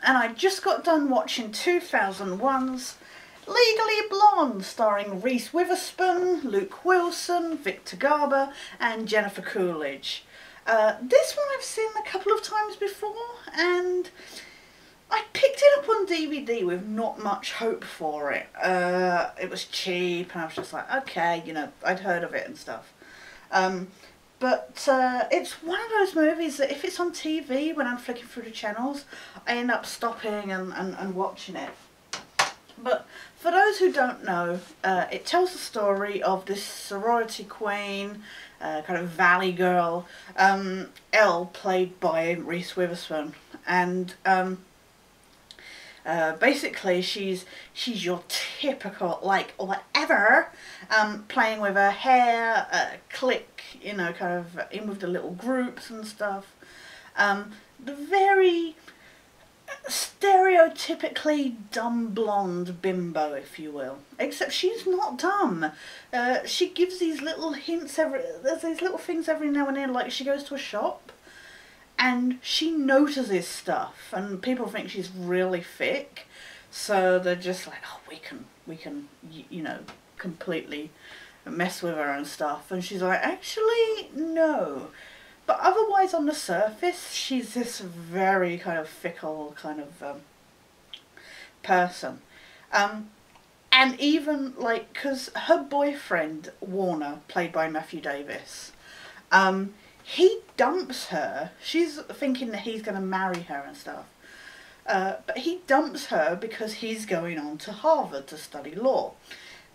and I just got done watching 2001's Legally Blonde, starring Reese Witherspoon, Luke Wilson, Victor Garber and Jennifer Coolidge. This one I've seen a couple of times before, and I picked it up on DVD with not much hope for it. It was cheap and I was just like, okay, you know, I'd heard of it and stuff. But it's one of those movies that if it's on TV when I'm flicking through the channels, I end up stopping and watching it. But for those who don't know, it tells the story of this sorority queen, kind of valley girl, Elle, played by Reese Witherspoon. And basically she's your typical, like, whatever, playing with her hair, clique, you know, kind of in with the little groups and stuff. The very stereotypically dumb blonde bimbo, if you will. Except she's not dumb. She gives these little hints there's these little things every now and then, like she goes to a shop and she notices stuff and people think she's really thick, so they're just like, oh, we can, you know, completely mess with her and stuff, and she's like, actually, no. But otherwise, on the surface, she's this very kind of fickle kind of person. And even, like, because her boyfriend, Warner, played by Matthew Davis, he dumps her. She's thinking that he's going to marry her and stuff. But he dumps her because he's going on to Harvard to study law.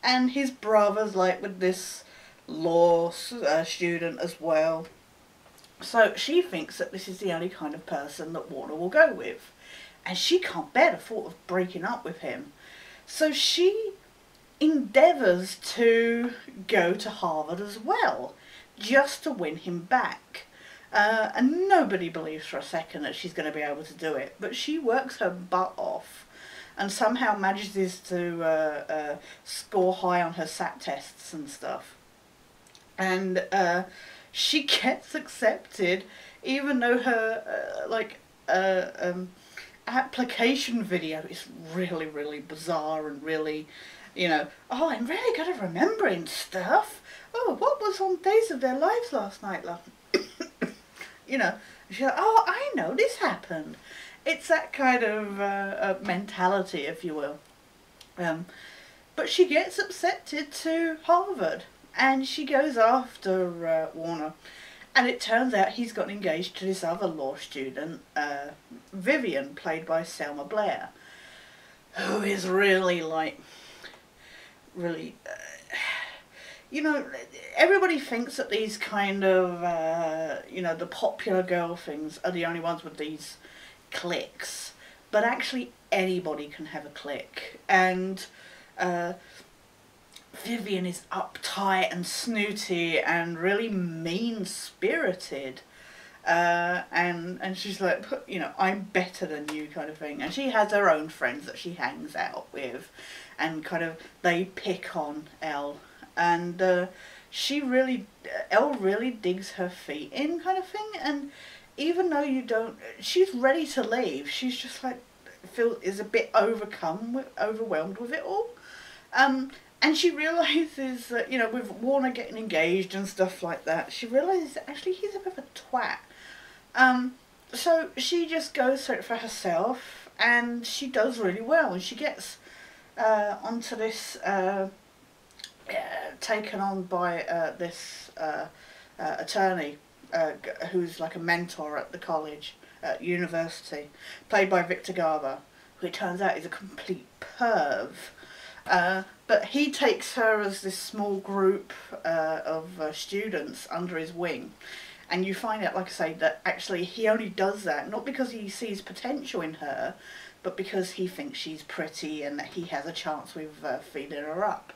And his brother's, like, with this law student as well. So she thinks that this is the only kind of person that Warner will go with. And she can't bear the thought of breaking up with him. So she endeavours to go to Harvard as well, just to win him back. And nobody believes for a second that she's going to be able to do it. But she works her butt off and somehow manages to score high on her SAT tests and stuff. And she gets accepted, even though her application video is really, really bizarre and really, you know, oh, I'm really good at remembering stuff. Oh, what was on Days of Their Lives last night, love? You know, she's like, oh, I know this happened. It's that kind of mentality, if you will. But she gets accepted to Harvard. And she goes after Warner, and it turns out he's got engaged to this other law student, Vivian, played by Selma Blair, who is really, like, really, you know, everybody thinks that these kind of, you know, the popular girl things are the only ones with these cliques, but actually anybody can have a clique, and Vivian is uptight and snooty and really mean-spirited, and she's like, you know, I'm better than you kind of thing, and she has her own friends that she hangs out with, and kind of they pick on Elle, and Elle really digs her feet in kind of thing, and even though she's ready to leave, she's just like, is a bit overwhelmed with it all. And she realises that, you know, with Warner getting engaged and stuff like that, she realises that actually he's a bit of a twat. So she just goes for it for herself, and she does really well, and she gets onto this, taken on by this attorney, who's like a mentor at the college, university, played by Victor Garber, who it turns out is a complete perv. But he takes her as this small group of students under his wing. And you find out, like I say, that actually he only does that not because he sees potential in her, but because he thinks she's pretty and that he has a chance with feeding her up.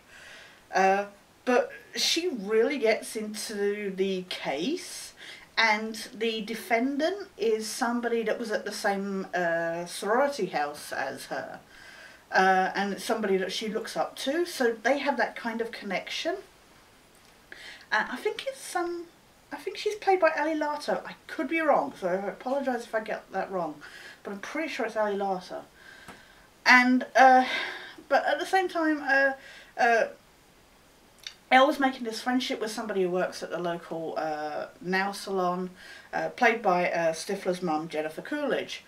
But she really gets into the case, and the defendant is somebody that was at the same sorority house as her. And it's somebody that she looks up to, so they have that kind of connection. I think it's I think she's played by Ali Larter. I could be wrong, so I apologise if I get that wrong, but I'm pretty sure it's Ali Larter. And but at the same time, Elle's making this friendship with somebody who works at the local nail salon, played by Stifler's mum, Jennifer Coolidge.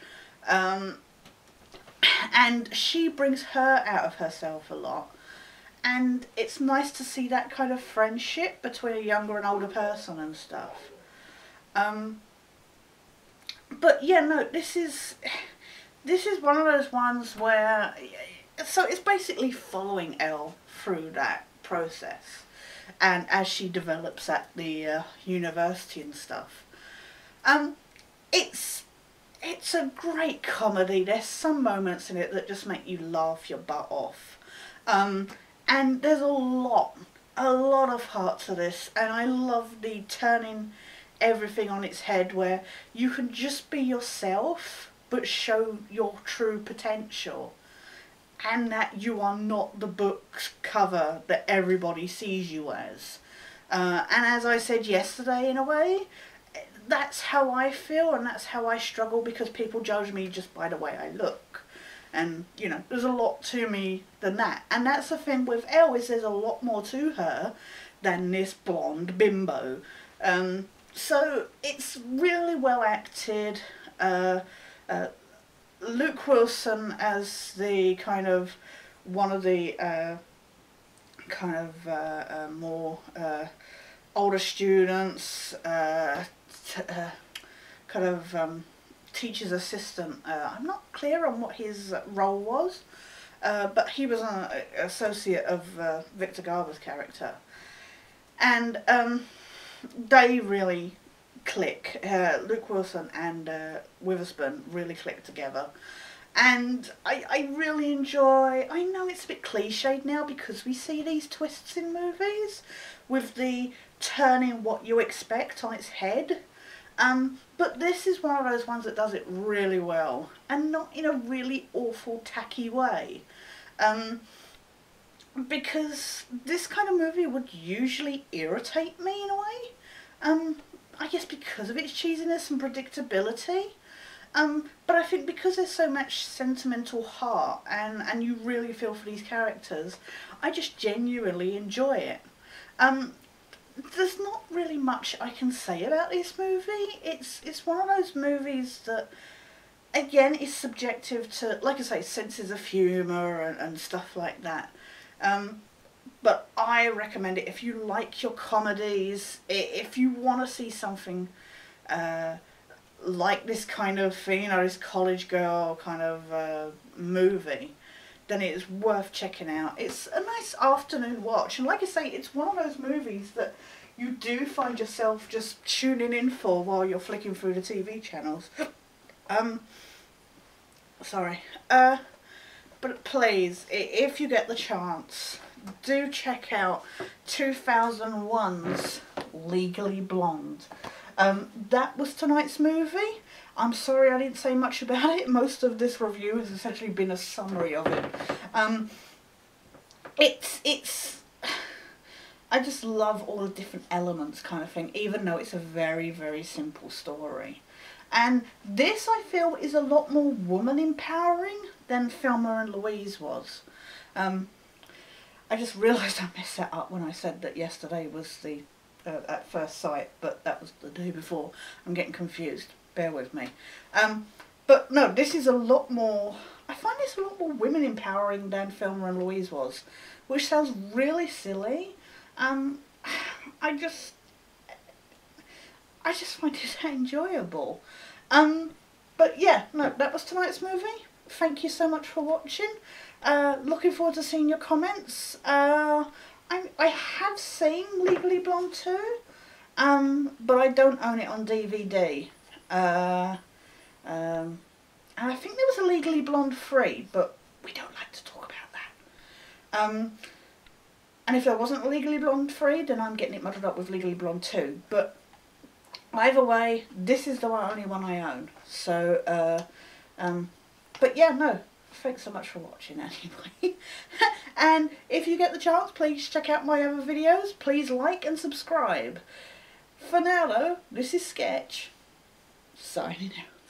And she brings her out of herself a lot. And it's nice to see that kind of friendship between a younger and older person and stuff. But yeah, no, this is one of those ones where, so it's basically following Elle through that process, and as she develops at the university and stuff. It's a great comedy. There's some moments in it that just make you laugh your butt off. And there's a lot of heart to this, and I love the turning everything on its head, where you can just be yourself but show your true potential, and that you are not the book's cover that everybody sees you as. And as I said yesterday, in a way, that's how I feel, and that's how I struggle, because people judge me just by the way I look. And, you know, there's a lot to me than that. And that's the thing with Elle, is there's a lot more to her than this blonde bimbo. So it's really well acted. Luke Wilson as the kind of, one of the more older students, teacher's assistant. I'm not clear on what his role was, but he was an associate of Victor Garber's character, and they really click. Luke Wilson and Witherspoon really click together, and I really enjoy. I know it's a bit cliched now because we see these twists in movies with the turning what you expect on its head. But this is one of those ones that does it really well, and not in a really awful tacky way. Because this kind of movie would usually irritate me in a way. I guess because of its cheesiness and predictability. But I think because there's so much sentimental heart, and you really feel for these characters, I just genuinely enjoy it. There's not really much I can say about this movie. It's one of those movies that, again, is subjective to, like I say, senses of humour and stuff like that. But I recommend it if you like your comedies, if you want to see something like this kind of thing, you know, this college girl kind of movie, then it is worth checking out. It's a nice afternoon watch, and like I say, it's one of those movies that you do find yourself just tuning in for while you're flicking through the TV channels. But please, if you get the chance, do check out 2001's Legally Blonde. That was tonight's movie. I'm sorry I didn't say much about it. Most of this review has essentially been a summary of it. I just love all the different elements kind of thing, even though it's a very, very simple story. And this, I feel, is a lot more woman empowering than Thelma and Louise was. I just realised I messed that up when I said that yesterday was the At First Sight, but that was the day before. I'm getting confused. Bear with me. But no, this is a lot more, I find this a lot more women empowering than Thelma and Louise was, which sounds really silly. I just find it enjoyable. But yeah, no, that was tonight's movie. Thank you so much for watching. Looking forward to seeing your comments. I have seen Legally Blonde 2, but I don't own it on DVD. And I think there was a Legally Blonde 3, but we don't like to talk about that. And if there wasn't a Legally Blonde 3, then I'm getting it muddled up with Legally Blonde 2. But either way, this is the only one I own. So, but yeah, no. Thanks so much for watching anyway. And if you get the chance, please check out my other videos. Please like and subscribe. For now though, this is Sketch, signing out.